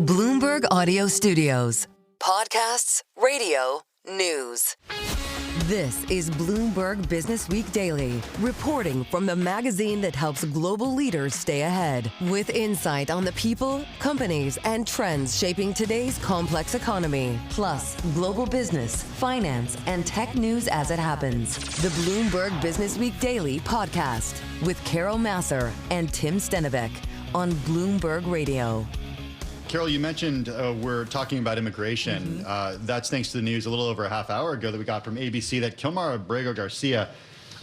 Bloomberg Audio Studios. Podcasts, radio, news. This is Bloomberg Businessweek Daily, reporting from the magazine that helps global leaders stay ahead, with insight on the people, companies, and trends shaping today's complex economy, plus global business, finance, and tech news as it happens. The Bloomberg Businessweek Daily podcast with Carol Masser and Tim Stenevec on Bloomberg Radio. Carol, you mentioned we're talking about immigration. That's thanks to the news a little over a half hour ago that we got from ABC that Abrego Garcia,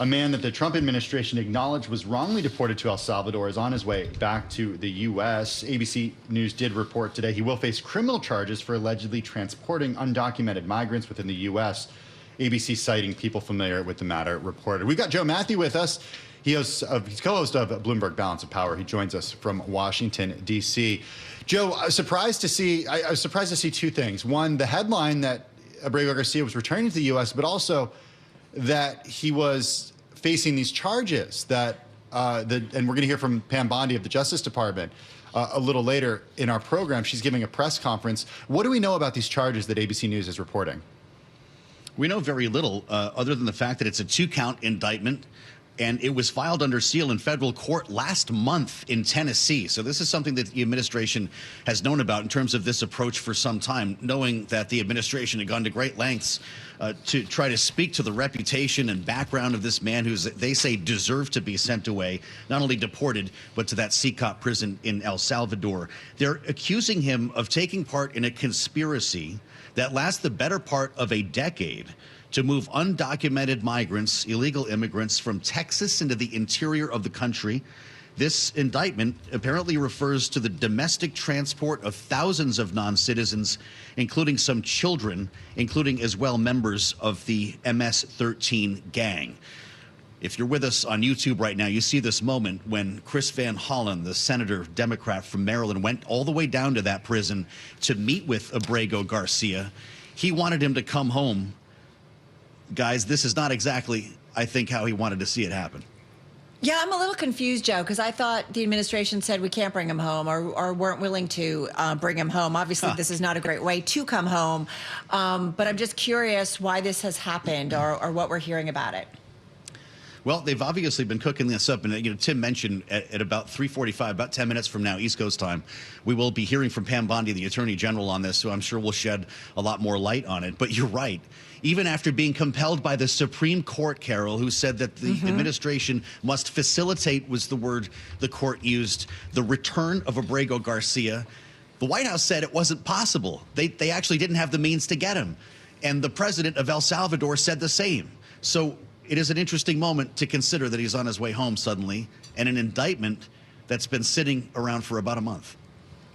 a man that the Trump administration acknowledged was wrongly deported to El Salvador, is on his way back to the U.S. ABC News did report today he will face criminal charges for allegedly transporting undocumented migrants within the U.S. ABC, citing people familiar with the matter, reported. We've got Joe Matthew with us. He's co-host of Bloomberg Balance of Power. He joins us from Washington, D.C. Joe, I was surprised to see two things. One, the headline that Abrego Garcia was returning to the U.S., but also that he was facing these charges and we're going to hear from Pam Bondi of the Justice Department a little later in our program. She's giving a press conference. What do we know about these charges that ABC News is reporting? We know very little other than the fact that it's a 2-count indictment. And it was filed under seal in federal court last month in Tennessee. So this is something that the administration has known about in terms of this approach for some time, knowing that the administration had gone to great lengths to try to speak to the reputation and background of this man who they say deserved to be sent away, not only deported, but to that CCOP prison in El Salvador. They're accusing him of taking part in a conspiracy that lasts the better part of a decade to move undocumented migrants, illegal immigrants, from Texas into the interior of the country. This indictment apparently refers to the domestic transport of thousands of non-citizens, including some children, including as well members of the MS-13 gang. If you're with us on YouTube right now, you see this moment when Chris Van Hollen, the senator Democrat from Maryland, went all the way down to that prison to meet with Abrego Garcia. He wanted him to come home. Guys, this is not exactly, I think, how he wanted to see it happen. Yeah, I'm a little confused, Joe, because I thought the administration said we can't bring him home or weren't willing to bring him home. Obviously, this is not a great way to come home. But I'm just curious why this has happened or what we're hearing about it. Well, they've obviously been cooking this up. And, Tim mentioned at about 3:45, about 10 minutes from now, East Coast time, we will be hearing from Pam Bondi, the Attorney General, on this. So I'm sure we'll shed a lot more light on it. But you're right. Even after being compelled by the Supreme Court, Carol, who said that the administration must facilitate, was the word the court used, the return of Abrego Garcia, the White House said it wasn't possible. They actually didn't have the means to get him. And the president of El Salvador said the same. So it is an interesting moment to consider that he's on his way home suddenly, and an indictment that's been sitting around for about a month.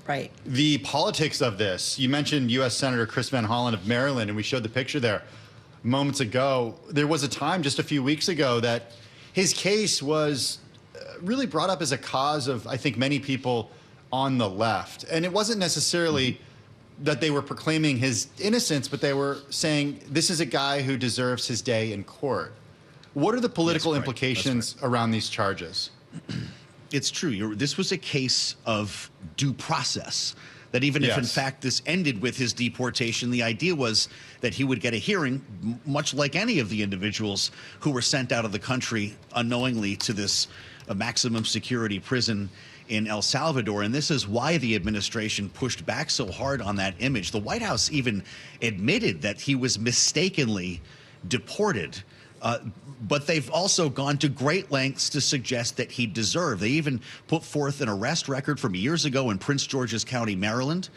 Right. The politics of this, you mentioned U.S. Senator Chris Van Hollen of Maryland, and we showed the picture there moments ago. There was a time just a few weeks ago that his case was really brought up as a cause of, I think, many people on the left. And it wasn't necessarily that they were proclaiming his innocence, but they were saying this is a guy who deserves his day in court. What are the political implications around these charges? It's true. This was a case of due process, that even if, in fact, this ended with his deportation, the idea was that he would get a hearing, much like any of the individuals who were sent out of the country unknowingly to this maximum security prison in El Salvador. And this is why the administration pushed back so hard on that image. The White House even admitted that he was mistakenly deported. But they've also gone to great lengths to suggest that he deserved. They even put forth an arrest record from years ago in Prince George's County, Maryland,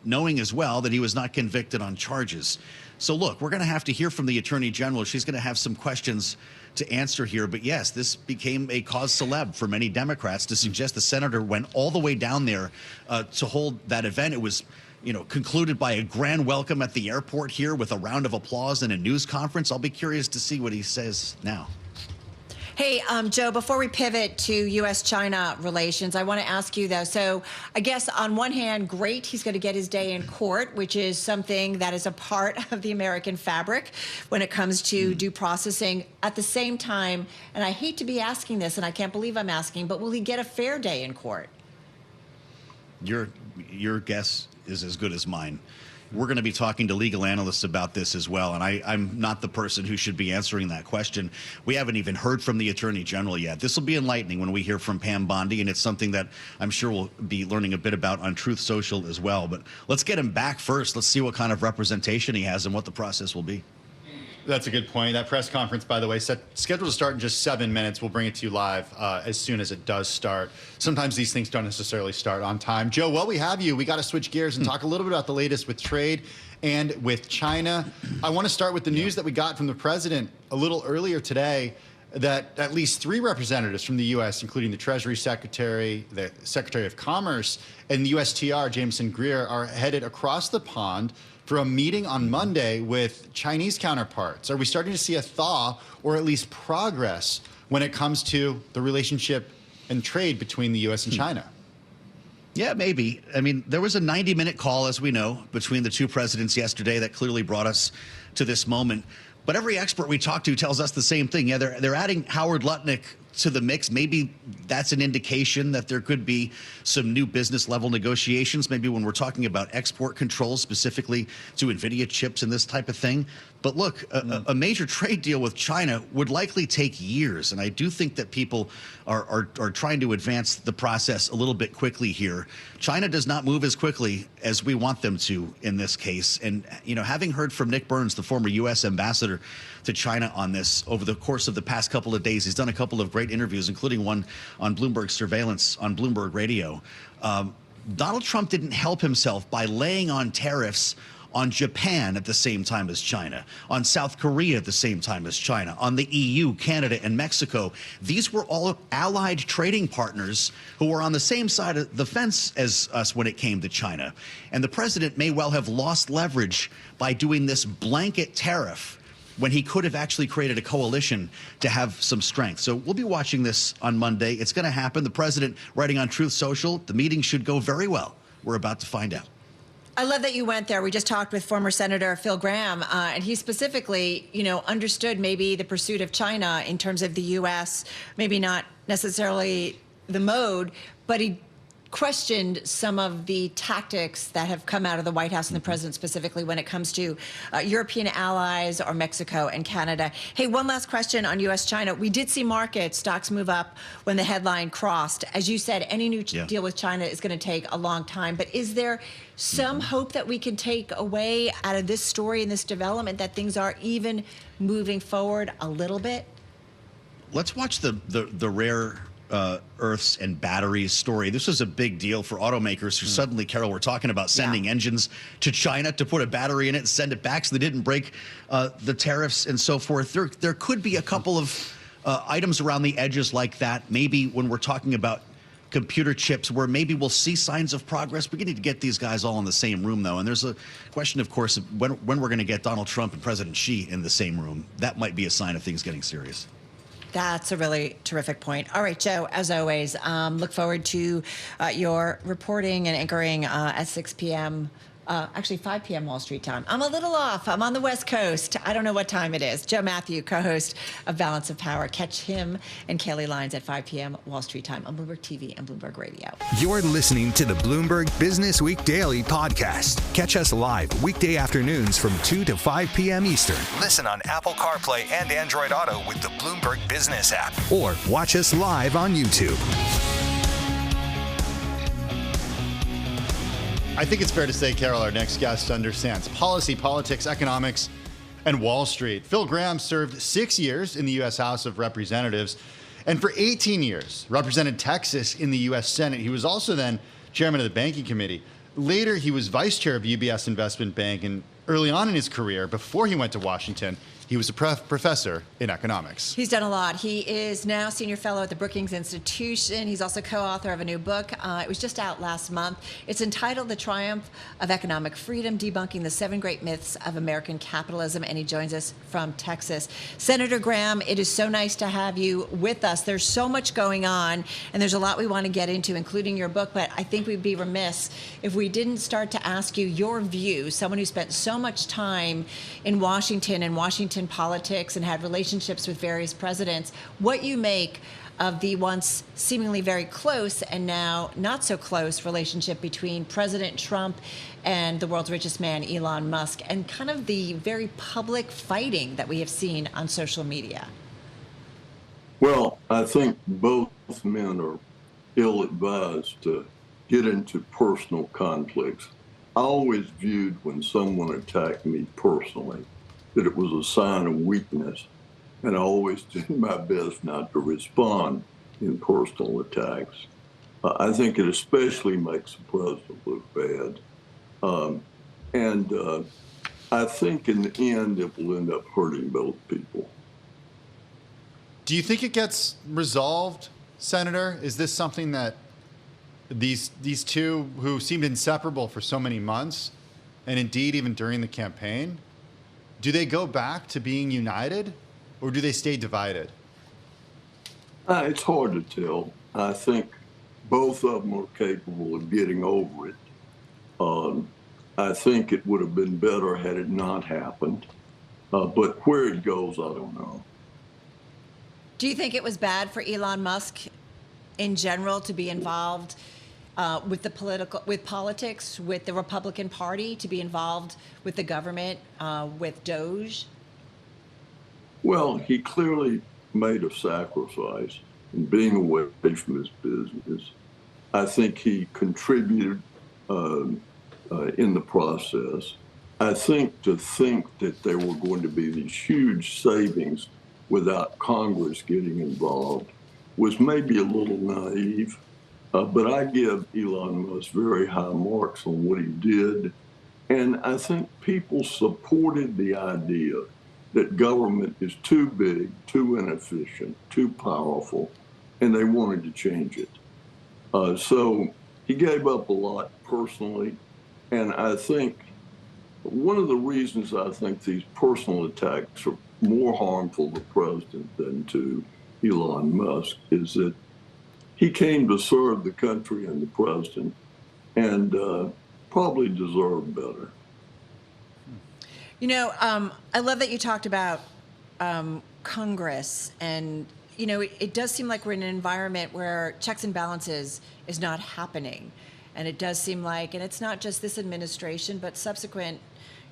knowing as well that he was not convicted on charges. So, look, we're going to have to hear from the Attorney General. She's going to have some questions to answer here. But, yes, this became a cause célèbre for many Democrats to suggest the senator went all the way down there to hold that event. It was concluded by a grand welcome at the airport here with a round of applause and a news conference. I'll be curious to see what he says now. Hey, Joe, before we pivot to U.S.-China relations, I want to ask you, though, so I guess on one hand, great, he's going to get his day in court, which is something that is a part of the American fabric when it comes to due processing. At the same time, and I hate to be asking this, and I can't believe I'm asking, but will he get a fair day in court? Your guess is as good as mine. We're going to be talking to legal analysts about this as well, and I'm not the person who should be answering that question. We haven't even heard from the Attorney General yet. This will be enlightening when we hear from Pam Bondi, and it's something that I'm sure we'll be learning a bit about on Truth Social as well. But let's get him back first. Let's see what kind of representation he has and what the process will be. That's a good point. That press conference, by the way, scheduled to start in just 7 minutes. We'll bring it to you live as soon as it does start. Sometimes these things don't necessarily start on time. Joe, while we have you, we got to switch gears and talk a little bit about the latest with trade and with China. I want to start with the news that we got from the president a little earlier today, that at least 3 representatives from the U.S., including the Treasury Secretary, the Secretary of Commerce, and the USTR, Jameson Greer, are headed across the pond for a meeting on Monday with Chinese counterparts. Are we starting to see a thaw or at least progress when it comes to the relationship and trade between the U.S. and China? Yeah, maybe. I mean, there was a 90-minute call, as we know, between the two presidents yesterday that clearly brought us to this moment. But every expert we talk to tells us the same thing. Yeah, they're adding Howard Lutnick to the mix. Maybe that's an indication that there could be some new business level negotiations, maybe when we're talking about export controls specifically to NVIDIA chips and this type of thing. But look, a major trade deal with China would likely take years. And I do think that people are trying to advance the process a little bit quickly here. China does not move as quickly as we want them to in this case. And, you know, having heard from Nick Burns, the former U.S. ambassador to China on this over the course of the past couple of days, he's done a couple of great interviews, including one on Bloomberg Surveillance on Bloomberg Radio. Donald Trump didn't help himself by laying on tariffs on Japan at the same time as China, on South Korea at the same time as China, on the EU, Canada, and Mexico. These were all allied trading partners who were on the same side of the fence as us when it came to China. And the president may well have lost leverage by doing this blanket tariff when he could have actually created a coalition to have some strength. So we'll be watching this on Monday. It's going to happen. The president writing on Truth Social, the meeting should go very well. We're about to find out. I love that you went there. We just talked with former Senator Phil Gramm, and he specifically, understood maybe the pursuit of China in terms of the U.S., maybe not necessarily the mode, but he questioned some of the tactics that have come out of the White House and the president specifically when it comes to European allies or Mexico and Canada. Hey, one last question on U.S.-China. We did see stocks move up when the headline crossed. As you said, any new deal with China is going to take a long time. But is there some hope that we can take away out of this story and this development that things are even moving forward a little bit? Let's watch the rare earths and batteries story. This was a big deal for automakers who suddenly, Carol, were talking about sending engines to China to put a battery in it and send it back so they didn't break the tariffs and so forth. There could be a couple of items around the edges like that, maybe when we're talking about computer chips, where maybe we'll see signs of progress. We need to get these guys all in the same room, though. And there's a question, of course, of when we're going to get Donald Trump and President Xi in the same room. That might be a sign of things getting serious. That's a really terrific point. All right, Joe, as always, look forward to your reporting and anchoring at 6 p.m., actually 5 p.m. Wall Street time. I'm a little off. I'm on the West Coast. I don't know what time it is. Joe Matthew, co-host of Balance of Power. Catch him and Kaylee Lyons at 5 p.m. Wall Street time on Bloomberg TV and Bloomberg Radio. You're listening to the Bloomberg Businessweek Daily podcast. Catch us live weekday afternoons from 2 to 5 p.m. Eastern. Listen on Apple CarPlay and Android Auto with the Bloomberg Business app. Or watch us live on YouTube. I think it's fair to say, Carol, our next guest understands policy, politics, economics, and Wall Street. Phil Gramm served 6 years in the U.S. House of Representatives and for 18 years represented Texas in the U.S. Senate. He was also then chairman of the Banking Committee. Later, he was vice chair of UBS Investment Bank, and early on in his career, before he went to Washington, he was a professor in economics. He's done a lot. He is now senior fellow at the Brookings Institution. He's also co-author of a new book. It was just out last month. It's entitled The Triumph of Economic Freedom, Debunking the 7 Great Myths of American Capitalism, and he joins us from Texas. Senator Gramm, it is so nice to have you with us. There's so much going on, and there's a lot we want to get into, including your book, but I think we'd be remiss if we didn't start to ask you your view, someone who spent so much time in Washington and Washington politics and had relationships with various presidents, what you make of the once seemingly very close and now not so close relationship between President Trump and the world's richest man, Elon Musk, and kind of the very public fighting that we have seen on social media? Well, I think both men are ill-advised to get into personal conflicts. I always viewed when someone attacked me personally that it was a sign of weakness, and I always did my best not to respond in personal attacks. I think it especially makes the president look bad. And I think in the end it will end up hurting both people. Do you think it gets resolved, Senator? Is this something that these two who seemed inseparable for so many months, and indeed even during the campaign, do they go back to being united, or do they stay divided? It's hard to tell. I think both of them are capable of getting over it. I think it would have been better had it not happened. But where it goes, I don't know. Do you think it was bad for Elon Musk in general to be involved with politics, with the Republican Party, to be involved with the government, with Doge? Well, he clearly made a sacrifice in being away from his business. I think he contributed in the process. I think that there were going to be these huge savings without Congress getting involved was maybe a little naive. But I give Elon Musk very high marks on what he did. And I think people supported the idea that government is too big, too inefficient, too powerful, and they wanted to change it. So he gave up a lot personally. And I think one of the reasons I think these personal attacks are more harmful to the president than to Elon Musk is that he came to serve the country and the president and probably deserved better. You know, I love that you talked about Congress. And, you know, it does seem like we're in an environment where checks and balances is not happening. And it does seem like, and it's not just this administration, but subsequent,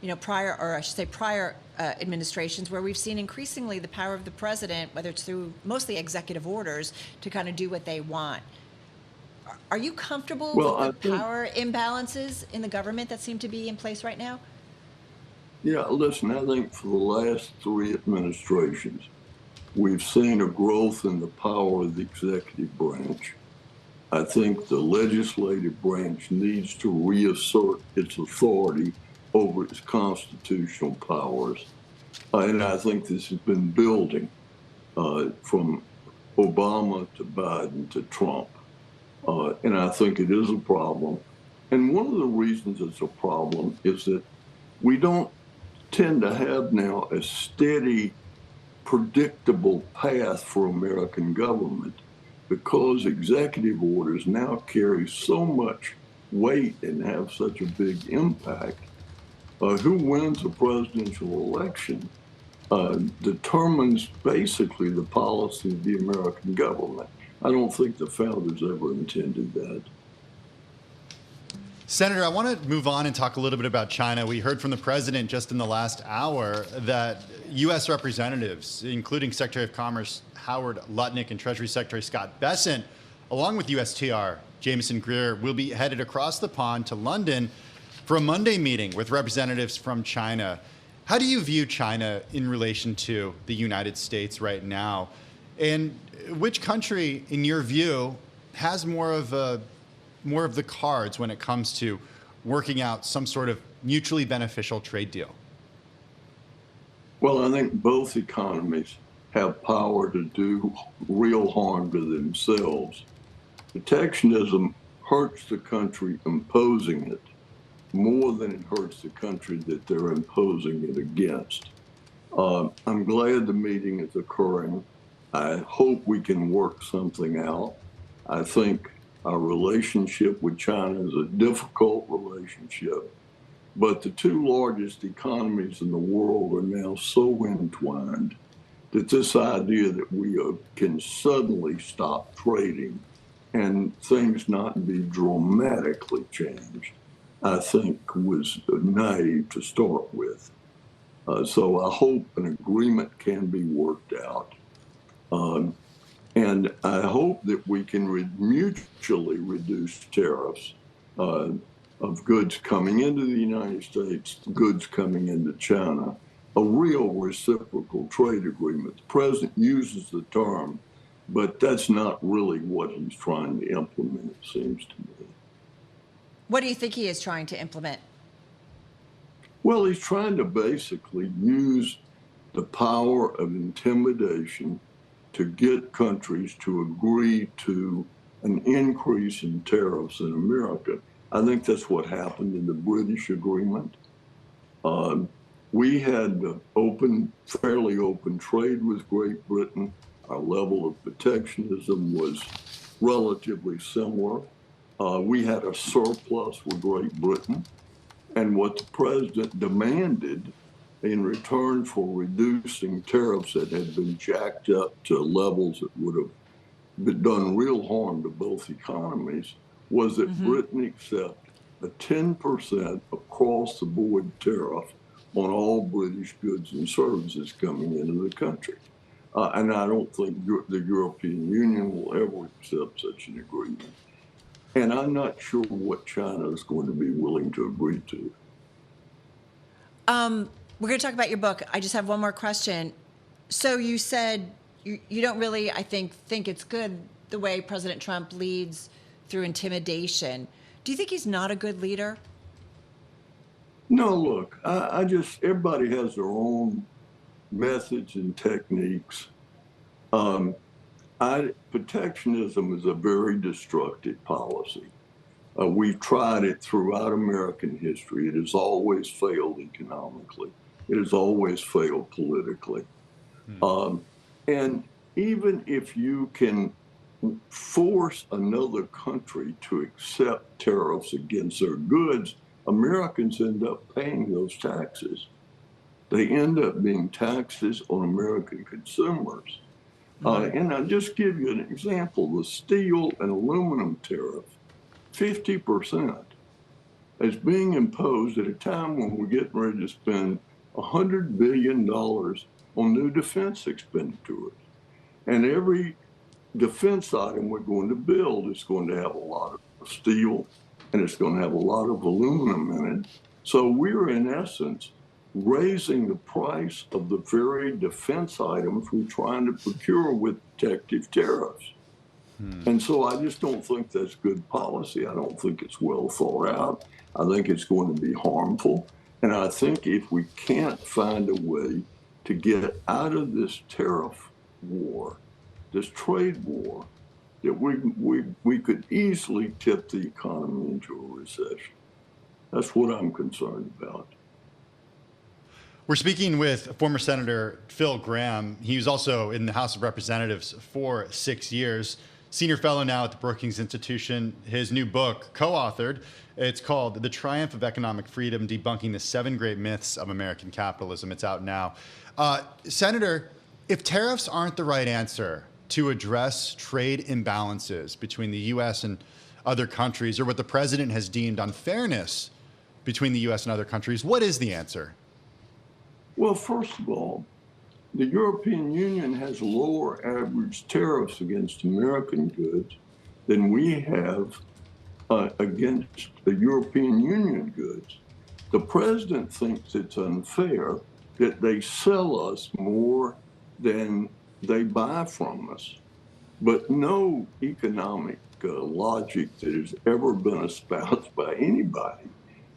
you know, prior administrations where we've seen increasingly the power of the president, whether it's through mostly executive orders, to kind of do what they want. Are you comfortable with the power imbalances in the government that seem to be in place right now? Yeah, listen, I think for the last 3 administrations, we've seen a growth in the power of the executive branch. I think the legislative branch needs to reassert its authority over its constitutional powers. And I think this has been building from Obama to Biden to Trump. And I think it is a problem. And one of the reasons it's a problem is that we don't tend to have now a steady, predictable path for American government because executive orders now carry so much weight and have such a big impact. Who wins a presidential election determines basically the policy of the American government. I don't think the founders ever intended that. Senator, I want to move on and talk a little bit about China. We heard from the president just in the last hour that U.S. representatives, including Secretary of Commerce Howard Lutnick and Treasury Secretary Scott Bessent, along with USTR Jameson Greer, will be headed across the pond to London for a Monday meeting with representatives from China. How do you view China in relation to the United States right now? And which country, in your view, has more of the cards when it comes to working out some sort of mutually beneficial trade deal? Well, I think both economies have power to do real harm to themselves. Protectionism hurts the country imposing it more than it hurts the country that they're imposing it against. I'm glad the meeting is occurring. I hope we can work something out. I think our relationship with China is a difficult relationship, but the 2 largest economies in the world are now so entwined that this idea that we can suddenly stop trading and things not be dramatically changed, I think was naive to start with. So I hope an agreement can be worked out. And I hope that we can mutually reduce tariffs of goods coming into the United States, goods coming into China, a real reciprocal trade agreement. The president uses the term, but that's not really what he's trying to implement, it seems to me. What do you think he is trying to implement? Well, he's trying to basically use the power of intimidation to get countries to agree to an increase in tariffs in America. I think that's what happened in the British agreement. We had fairly open trade with Great Britain. Our level of protectionism was relatively similar. We had a surplus with Great Britain. And what the president demanded in return for reducing tariffs that had been jacked up to levels that would have done real harm to both economies was that Britain accept a 10% across the board tariff on all British goods and services coming into the country. And I don't think the European Union will ever accept such an agreement. And I'm not sure what China is going to be willing to agree to. We're going to talk about your book. I just have one more question. So you said you don't really, I think it's good the way President Trump leads through intimidation. Do you think he's not a good leader? No, look, I just, everybody has their own methods and techniques. Protectionism is a very destructive policy. We've tried it throughout American history. It has always failed economically. It has always failed politically. And even if you can force another country to accept tariffs against their goods, Americans end up paying those taxes. They end up being taxes on American consumers. And I'll just give you an example. The steel and aluminum tariff, 50%, is being imposed at a time when we're getting ready to spend $100 billion on new defense expenditures. And every defense item we're going to build is going to have a lot of steel and it's going to have a lot of aluminum in it. So we're, in essence, raising the price of the very defense items we're trying to procure with protective tariffs. And so I just don't think that's good policy. I don't think it's well thought out. I think it's going to be harmful. And I think if we can't find a way to get out of this tariff war, this trade war, that we could easily tip the economy into a recession. That's what I'm concerned about. We're speaking with former Senator Phil Gramm. He was also in the House of Representatives for 6 years, senior fellow now at the Brookings Institution. His new book, co-authored, it's called The Triumph of Economic Freedom, Debunking the 7 Great Myths of American Capitalism. It's out now. Senator, if tariffs aren't the right answer to address trade imbalances between the U.S. and other countries, or what the president has deemed unfairness between the U.S. and other countries, what is the answer? Well, first of all, the European Union has lower average tariffs against American goods than we have against the European Union goods. The president thinks it's unfair that they sell us more than they buy from us. But no economic logic that has ever been espoused by anybody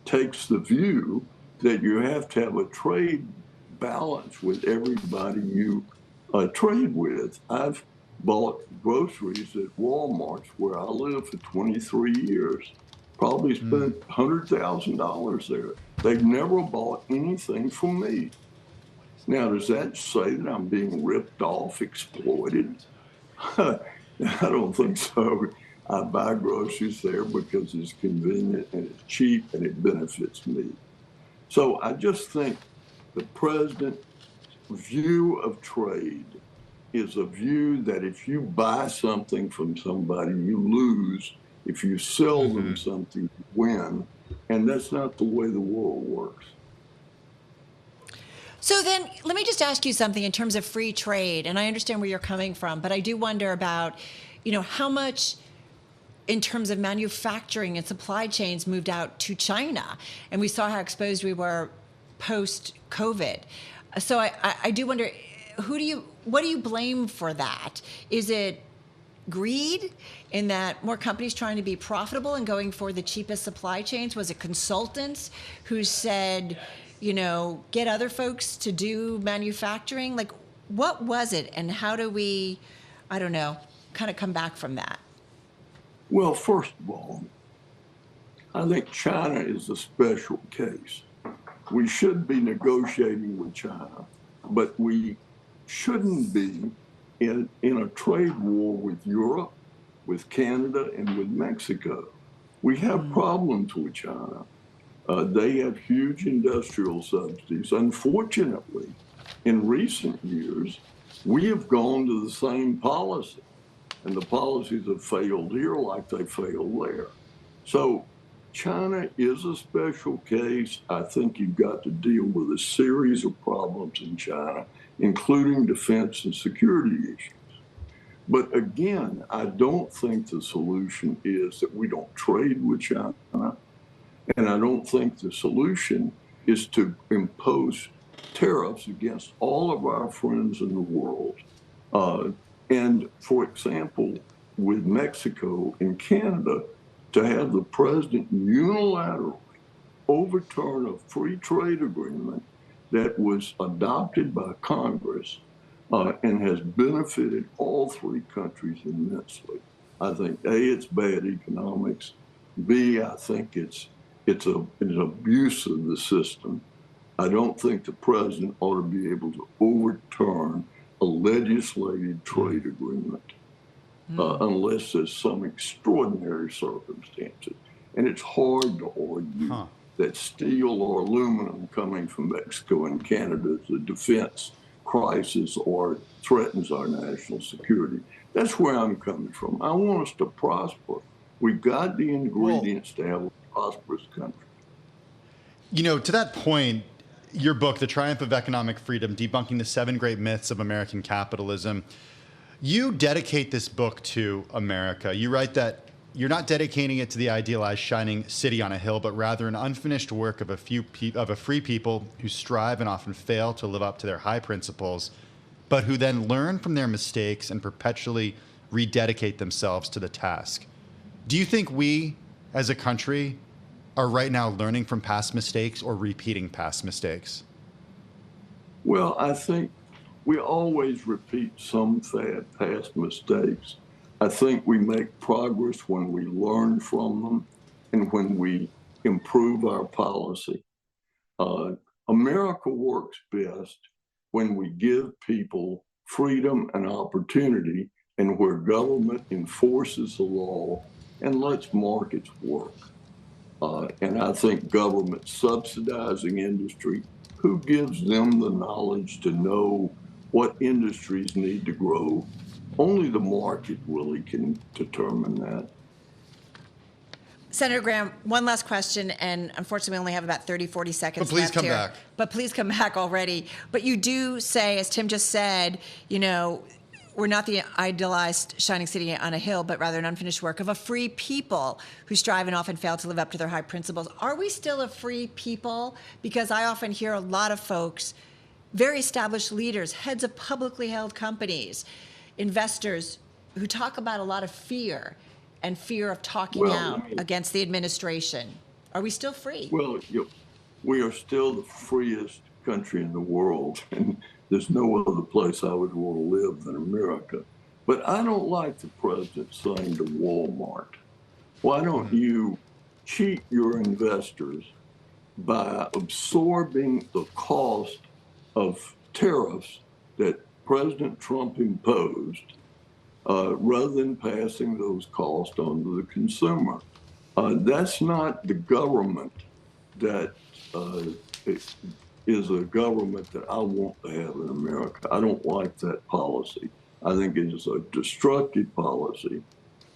takes the view that you have to have a trade balance with everybody you trade with. I've bought groceries at Walmart where I lived for 23 years, probably spent $100,000 there. They've never bought anything from me. Now, does that say that I'm being ripped off, exploited? I don't think so. I buy groceries there because it's convenient and it's cheap and it benefits me. So I just think the president view of trade is a view that if you buy something from somebody, you lose. If you sell them something, you win. And that's not the way the world works. So then let me just ask you something in terms of free trade. And I understand where you're coming from, but I do wonder about, how much in terms of manufacturing and supply chains moved out to China. And we saw how exposed we were post-COVID. So I do wonder, what do you blame for that? Is it greed in that more companies trying to be profitable and going for the cheapest supply chains? Was it consultants who said, get other folks to do manufacturing? Like, what was it? And how do we, kind of come back from that? Well, first of all, I think China is a special case. We should be negotiating with China, but we shouldn't be in a trade war with Europe, with Canada, and with Mexico. We have problems with China. They have huge industrial subsidies. Unfortunately, in recent years, we have gone to the same policy, and the policies have failed here like they failed there. So China is a special case. I think you've got to deal with a series of problems in China, including defense and security issues. But again, I don't think the solution is that we don't trade with China. And I don't think the solution is to impose tariffs against all of our friends in the world. And for example, with Mexico and Canada, to have the president unilaterally overturn a free trade agreement that was adopted by Congress and has benefited all three countries immensely. I think, A, it's bad economics. B, I think it's an abuse of the system. I don't think the president ought to be able to overturn a legislated trade agreement unless there's some extraordinary circumstances. And it's hard to argue that steel or aluminum coming from Mexico and Canada is a defense crisis or threatens our national security. That's where I'm coming from. I want us to prosper. We've got the ingredients to have a prosperous country. To that point, your book, The Triumph of Economic Freedom, Debunking the 7 Great Myths of American Capitalism, you dedicate this book to America. You write that you're not dedicating it to the idealized shining city on a hill, but rather an unfinished work of a free people who strive and often fail to live up to their high principles, but who then learn from their mistakes and perpetually rededicate themselves to the task. Do you think we, as a country, are right now learning from past mistakes or repeating past mistakes? Well, I think we always repeat some past mistakes. I think we make progress when we learn from them and when we improve our policy. America works best when we give people freedom and opportunity and where government enforces the law and lets markets work. And I think government subsidizing industry, who gives them the knowledge to know what industries need to grow? Only the market really can determine that. Senator Graham, one last question, and unfortunately we only have about 30, 40 seconds But please left come here. back. But please come back already. But you do say, as Tim just said, we're not the idealized shining city on a hill, but rather an unfinished work of a free people who strive and often fail to live up to their high principles. Are we still a free people? Because I often hear a lot of folks, very established leaders, heads of publicly held companies, investors, who talk about a lot of fear and fear of talking out against the administration. Are we still free? Well, we are still the freest country in the world, and there's no other place I would want to live than America. But I don't like the president saying to Walmart, why don't you cheat your investors by absorbing the cost of tariffs that President Trump imposed rather than passing those costs on to the consumer. That's not the government that is a government that I want to have in America. I don't like that policy. I think it is a destructive policy.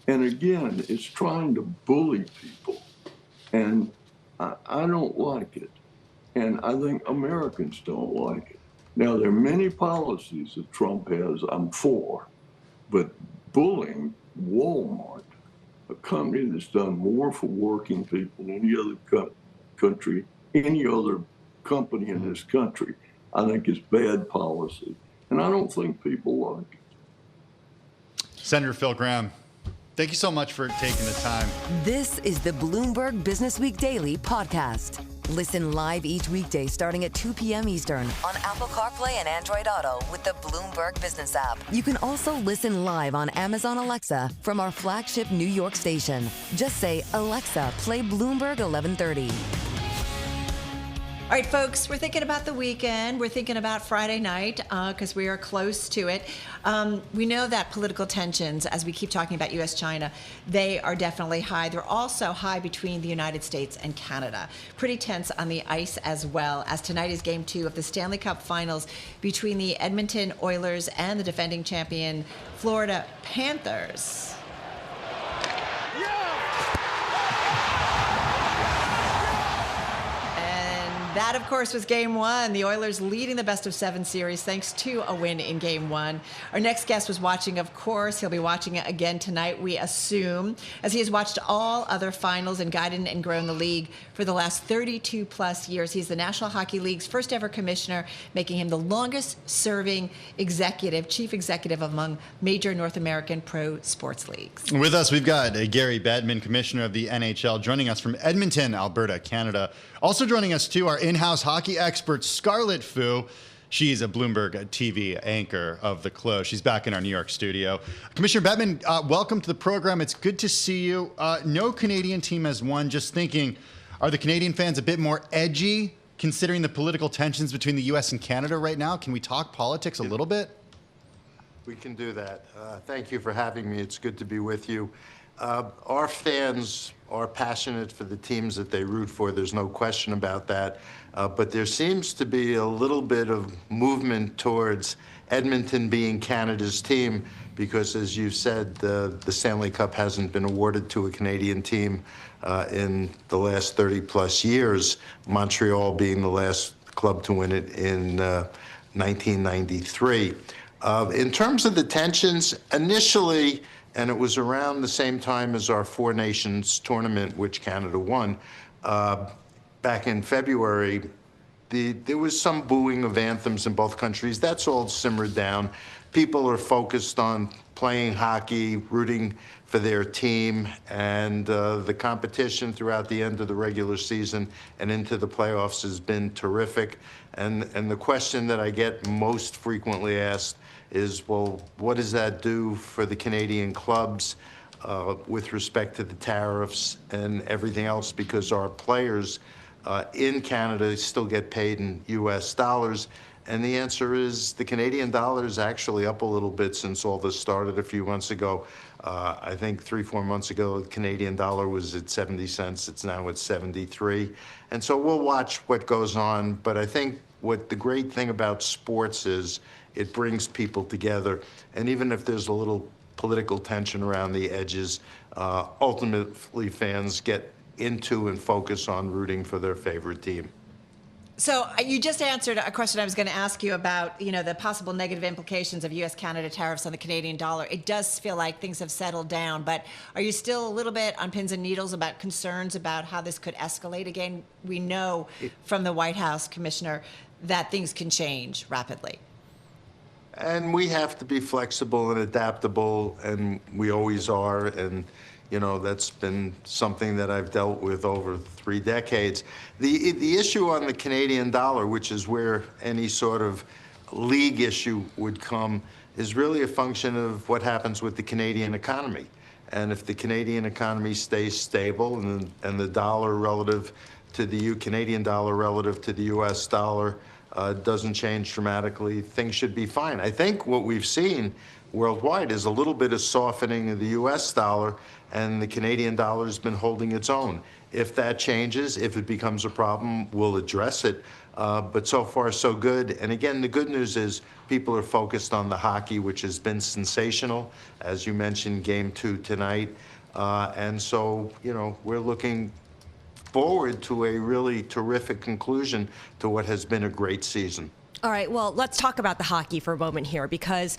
And again, it's trying to bully people. And I don't like it. And I think Americans don't like it. Now, there are many policies that Trump has I'm for, but bullying Walmart, a company that's done more for working people than any other country, any other company in this country, I think is bad policy. And I don't think people like it. Senator Phil Gramm, thank you so much for taking the time. This is the Bloomberg Businessweek Daily podcast. Listen live each weekday starting at 2 p.m. Eastern on Apple CarPlay and Android Auto with the Bloomberg Business app. You can also listen live on Amazon Alexa from our flagship New York station. Just say, Alexa, play Bloomberg 1130. All right, folks, we're thinking about the weekend. We're thinking about Friday night because we are close to it. We know that political tensions, as we keep talking about U.S.-China, they are definitely high. They're also high between the United States and Canada. Pretty tense on the ice as well, as tonight is Game 2 of the Stanley Cup Finals between the Edmonton Oilers and the defending champion Florida Panthers. That, of course, was Game 1. The Oilers leading the best-of-7 series thanks to a win in Game 1. Our next guest was watching, of course. He'll be watching it again tonight, we assume, as he has watched all other finals and guided and grown the league for the last 32-plus years. He's the National Hockey League's first-ever commissioner, making him the longest-serving chief executive among major North American pro sports leagues. With us, we've got Gary Bettman, commissioner of the NHL, joining us from Edmonton, Alberta, Canada. Also joining us, too, our in-house hockey expert, Scarlett Fu. She's a Bloomberg TV anchor of The Close. She's back in our New York studio. Commissioner Bettman, welcome to the program. It's good to see you. No Canadian team has won. Just thinking, are the Canadian fans a bit more edgy, considering the political tensions between the U.S. and Canada right now? Can we talk politics a little bit? We can do that. Thank you for having me. It's good to be with you. Our fans are passionate for the teams that they root for. There's no question about that. But there seems to be a little bit of movement towards Edmonton being Canada's team because, as you said, the Stanley Cup hasn't been awarded to a Canadian team in the last 30-plus years, Montreal being the last club to win it in 1993. In terms of the tensions, initially, and it was around the same time as our Four Nations tournament, which Canada won, back in February, there was some booing of anthems in both countries. That's all simmered down. People are focused on playing hockey, rooting for their team, and the competition throughout the end of the regular season and into the playoffs has been terrific. And the question that I get most frequently asked is, well, what does that do for the Canadian clubs with respect to the tariffs and everything else? Because our players in Canada still get paid in U.S. dollars. And the answer is the Canadian dollar is actually up a little bit since all this started a few months ago. I think 3-4 months ago, the Canadian dollar was at 70 cents. It's now at 73. And so we'll watch what goes on. But I think what the great thing about sports is it brings people together. And even if there's a little political tension around the edges, ultimately fans get into and focus on rooting for their favorite team. So you just answered a question I was going to ask you about, the possible negative implications of U.S.-Canada tariffs on the Canadian dollar. It does feel like things have settled down, but are you still a little bit on pins and needles about concerns about how this could escalate again? We know from the White House, Commissioner, that things can change rapidly. And we have to be flexible and adaptable, and we always are. And, that's been something that I've dealt with over 3 decades. The issue on the Canadian dollar, which is where any sort of league issue would come, is really a function of what happens with the Canadian economy. And if the Canadian economy stays stable and the dollar relative to the Canadian dollar relative to the U.S. dollar doesn't change dramatically, things should be fine. I think what we've seen worldwide is a little bit of softening of the U.S. dollar, and the Canadian dollar has been holding its own. If that changes, if it becomes a problem, we'll address it. But so far, so good. And again, the good news is people are focused on the hockey, which has been sensational. As you mentioned, Game 2 tonight. And so, we're looking forward to a really terrific conclusion to what has been a great season. All right, well, let's talk about the hockey for a moment here, because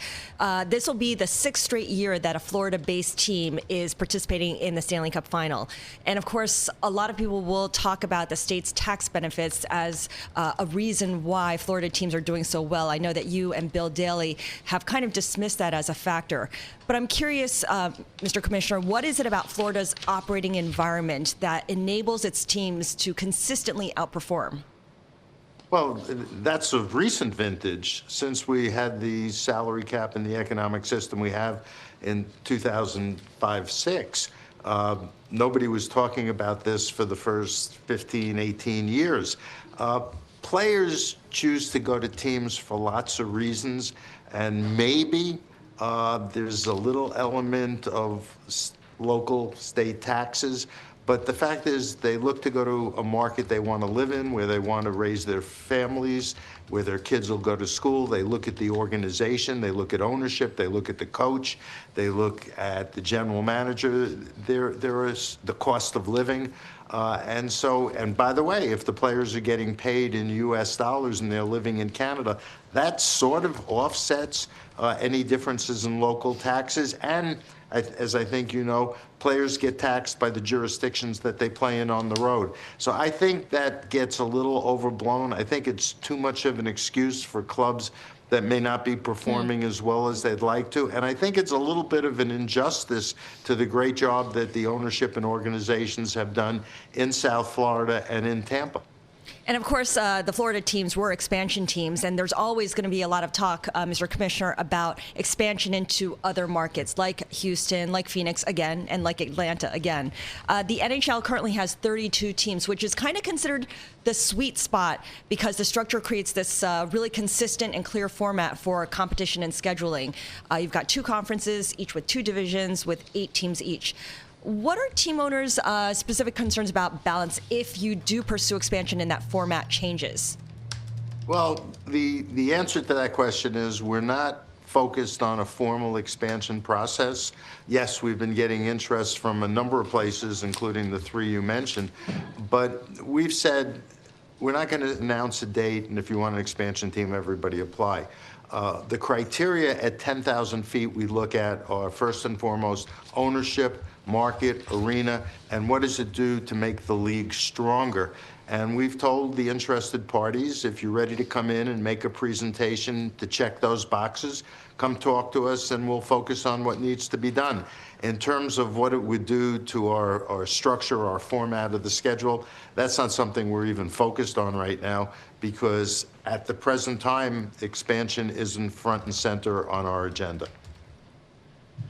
this will be the 6th straight year that a Florida-based team is participating in the Stanley Cup final. And of course, a lot of people will talk about the state's tax benefits as a reason why Florida teams are doing so well. I know that you and Bill Daley have kind of dismissed that as a factor. But I'm curious, Mr. Commissioner, what is it about Florida's operating environment that enables its teams to consistently outperform? Well, that's of recent vintage. Since we had the salary cap and the economic system we have in 2005-6, nobody was talking about this for the first 15, 18 years. Players choose to go to teams for lots of reasons, and maybe there's a little element of local state taxes. But the fact is, they look to go to a market they want to live in, where they want to raise their families, where their kids will go to school. They look at the organization, they look at ownership, they look at the coach, they look at the general manager. There is the cost of living. And by the way, if the players are getting paid in U.S. dollars and they're living in Canada, that sort of offsets any differences in local taxes. And as I think you know, players get taxed by the jurisdictions that they play in on the road. So I think that gets a little overblown. I think it's too much of an excuse for clubs that may not be performing as well as they'd like to. And I think it's a little bit of an injustice to the great job that the ownership and organizations have done in South Florida and in Tampa. And of course, the Florida teams were expansion teams, and there's always going to be a lot of talk, Mr. Commissioner, about expansion into other markets like Houston, like Phoenix again, and like Atlanta again. The NHL currently has 32 teams, which is kind of considered the sweet spot because the structure creates this really consistent and clear format for competition and scheduling. You've got 2 conferences, each with 2 divisions with 8 teams each. What are team owners' specific concerns about balance if you do pursue expansion and that format changes? Well, the answer to that question is we're not focused on a formal expansion process. Yes, we've been getting interest from a number of places, including the 3 you mentioned, but we've said we're not going to announce a date, and if you want an expansion team, everybody apply. The criteria at 10,000 feet we look at are first and foremost ownership, market, arena, and what does it do to make the league stronger? And we've told the interested parties, if you're ready to come in and make a presentation to check those boxes, come talk to us and we'll focus on what needs to be done. In terms of what it would do to our structure, our format of the schedule, that's not something we're even focused on right now because at the present time, expansion isn't front and center on our agenda.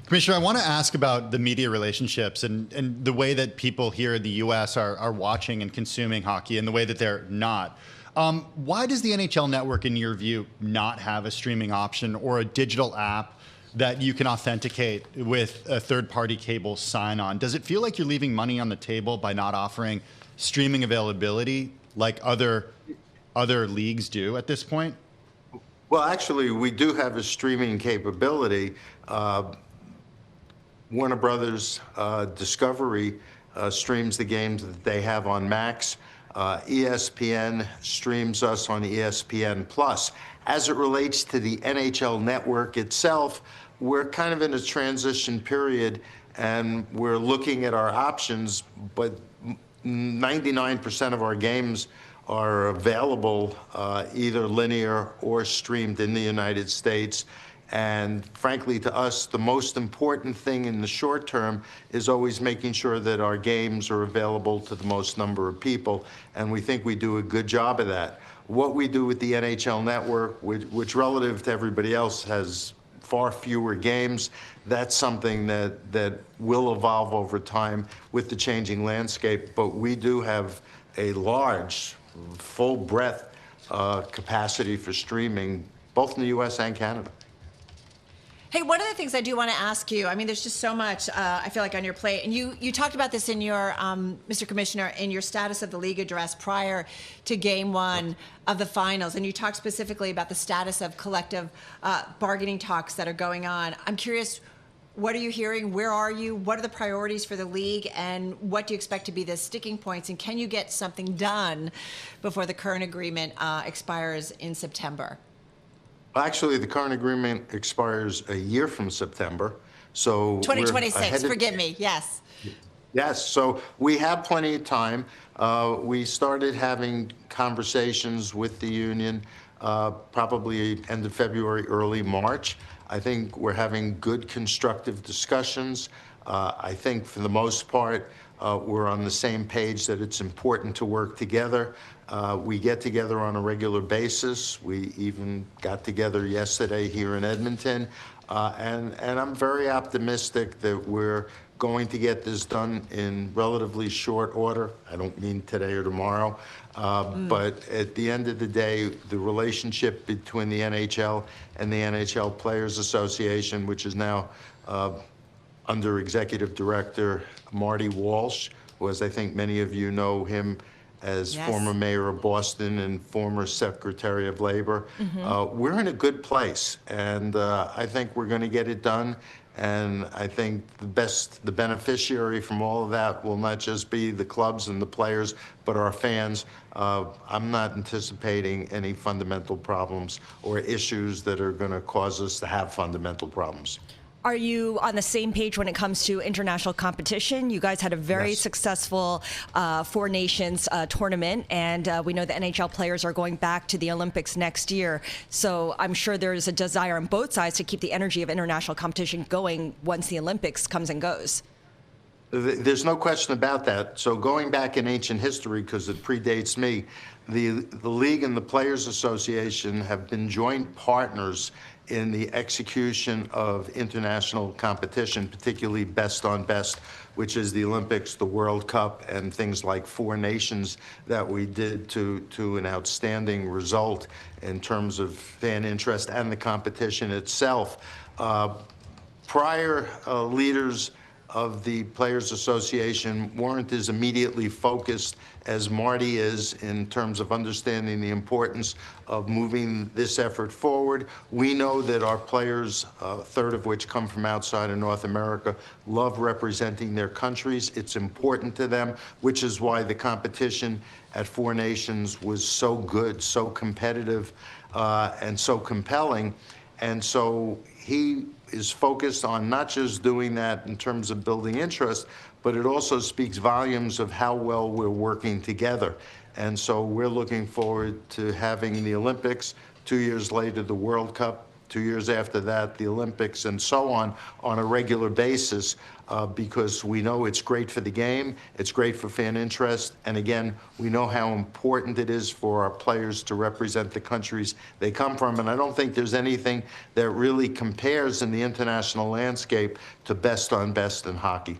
Commissioner, I want to ask about the media relationships and the way that people here in the U.S. are watching and consuming hockey and the way that they're not. Why does the NHL Network, in your view, not have a streaming option or a digital app that you can authenticate with a third-party cable sign-on? Does it feel like you're leaving money on the table by not offering streaming availability like other leagues do at this point? Well, actually, we do have a streaming capability. Warner Brothers Discovery streams the games that they have on Max. ESPN streams us on ESPN Plus. As it relates to the NHL Network itself, we're kind of in a transition period and we're looking at our options, but 99% of our games are available either linear or streamed in the United States. And frankly, to us, the most important thing in the short term is always making sure that our games are available to the most number of people. And we think we do a good job of that. What we do with the NHL Network, which relative to everybody else has far fewer games, that's something that will evolve over time with the changing landscape. But we do have a large, full breadth capacity for streaming, both in the U.S. and Canada. Hey, one of the things I do want to ask you, I mean, there's just so much, I feel like, on your plate. And you talked about this in your, Mr. Commissioner, in your status of the league address prior to game one of the finals. And you talked specifically about the status of collective bargaining talks that are going on. I'm curious, what are you hearing? Where are you? What are the priorities for the league? And what do you expect to be the sticking points? And can you get something done before the current agreement expires in September? Actually, the current agreement expires a year from September, so 2026. Forgive me. Yes. Yes. So we have plenty of time. We started having conversations with the union probably end of February, early March. I think we're having good, constructive discussions. I think for the most part, we're on the same page that it's important to work together. We get together on a regular basis. We even got together yesterday here in Edmonton. And I'm very optimistic that we're going to get this done in relatively short order. I don't mean today or tomorrow. But at the end of the day, the relationship between the NHL and the NHL Players Association, which is now under Executive Director Marty Walsh, who, as I think many of you know him as former mayor of Boston and former Secretary of Labor. We're in a good place, and I think we're going to get it done. And I think the beneficiary from all of that will not just be the clubs and the players, but our fans. I'm not anticipating any fundamental problems or issues that are going to cause us to have fundamental problems. Are you on the same page when it comes to international competition? You guys had a very successful Four Nations tournament, and we know the NHL players are going back to the Olympics next year. So I'm sure there's a desire on both sides to keep the energy of international competition going once the Olympics comes and goes. There's no question about that. So going back in ancient history, because it predates me, the League and the Players Association have been joint partners in the execution of international competition, particularly best on best, which is the Olympics, the World Cup, and things like Four Nations that we did to an outstanding result in terms of fan interest and the competition itself. Prior leaders of the Players Association weren't as immediately focused as Marty is in terms of understanding the importance of moving this effort forward. We know that our players, a third of which come from outside of North America, love representing their countries. It's important to them, which is why the competition at Four Nations was so good, so competitive, and so compelling. And so he is focused on not just doing that in terms of building interest, but it also speaks volumes of how well we're working together. And so we're looking forward to having the Olympics, 2 years later the World Cup, 2 years after that the Olympics, and so on a regular basis, because we know it's great for the game, it's great for fan interest, and again, we know how important it is for our players to represent the countries they come from, and I don't think there's anything that really compares in the international landscape to best on best in hockey.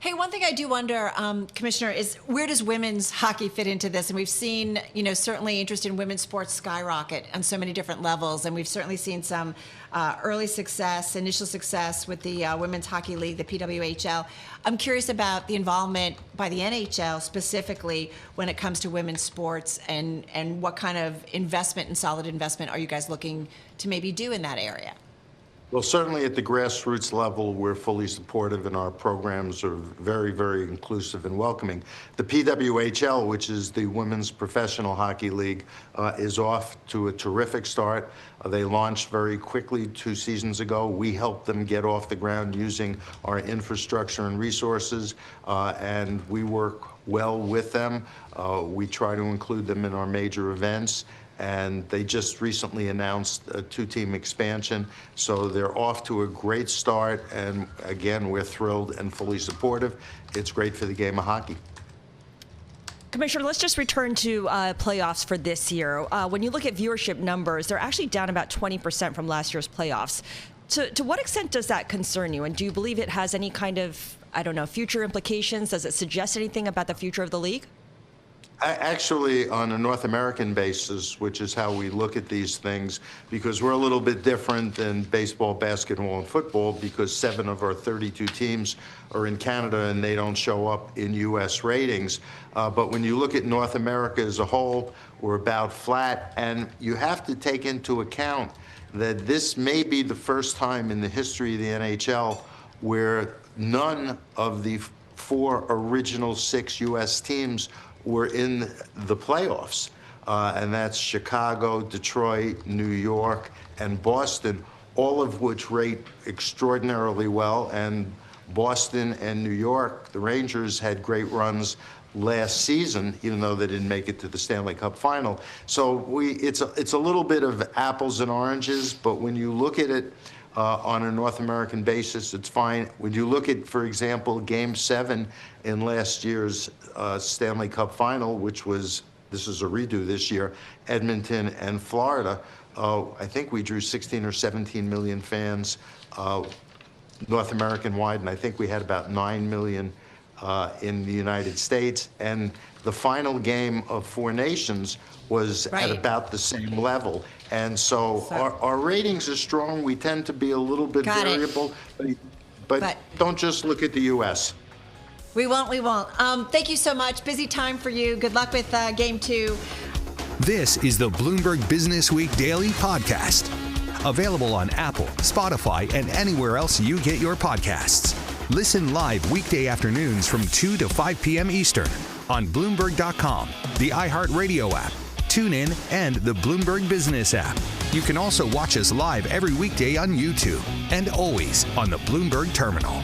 Hey, one thing I do wonder, Commissioner, is where does women's hockey fit into this? And we've seen, certainly interest in women's sports skyrocket on so many different levels. And we've certainly seen some early success, initial success with the Women's Hockey League, the PWHL. I'm curious about the involvement by the NHL specifically when it comes to women's sports and what kind of investment and solid investment are you guys looking to maybe do in that area? Well, certainly at the grassroots level, we're fully supportive, and our programs are very, very inclusive and welcoming. The PWHL, which is the Women's Professional Hockey League, is off to a terrific start. They launched very quickly 2 seasons ago. We helped them get off the ground using our infrastructure and resources, and we work well with them. We try to include them in our major events. And they just recently announced a 2-team expansion. So they're off to a great start. And again, we're thrilled and fully supportive. It's great for the game of hockey. Commissioner, let's just return to playoffs for this year. When you look at viewership numbers, they're actually down about 20% from last year's playoffs. To what extent does that concern you? And do you believe it has any kind of, future implications? Does it suggest anything about the future of the league? Actually, on a North American basis, which is how we look at these things, because we're a little bit different than baseball, basketball, and football, because 7 of our 32 teams are in Canada and they don't show up in U.S. ratings. But when you look at North America as a whole, we're about flat. And you have to take into account that this may be the first time in the history of the NHL where none of the 4 original 6 U.S. teams were in the playoffs. And that's Chicago, Detroit, New York, and Boston, all of which rate extraordinarily well. And Boston and New York, the Rangers, had great runs last season, even though they didn't make it to the Stanley Cup final. So it's a little bit of apples and oranges, but when you look at it on a North American basis, it's fine. When you look at, for example, Game 7 in last year's Stanley Cup final, which was, this is a redo this year, Edmonton and Florida, I think we drew 16 or 17 million fans North American wide, and I think we had about 9 million in the United States. And the final game of 4 nations was at about the same level. And so our ratings are strong. We tend to be a little bit variable, but don't just look at the U.S. We won't. Thank you so much. Busy time for you. Good luck with Game 2. This is the Bloomberg Businessweek Daily Podcast. Available on Apple, Spotify, and anywhere else you get your podcasts. Listen live weekday afternoons from 2 to 5 p.m. Eastern on Bloomberg.com, the iHeartRadio app, TuneIn, and the Bloomberg Business app. You can also watch us live every weekday on YouTube and always on the Bloomberg Terminal.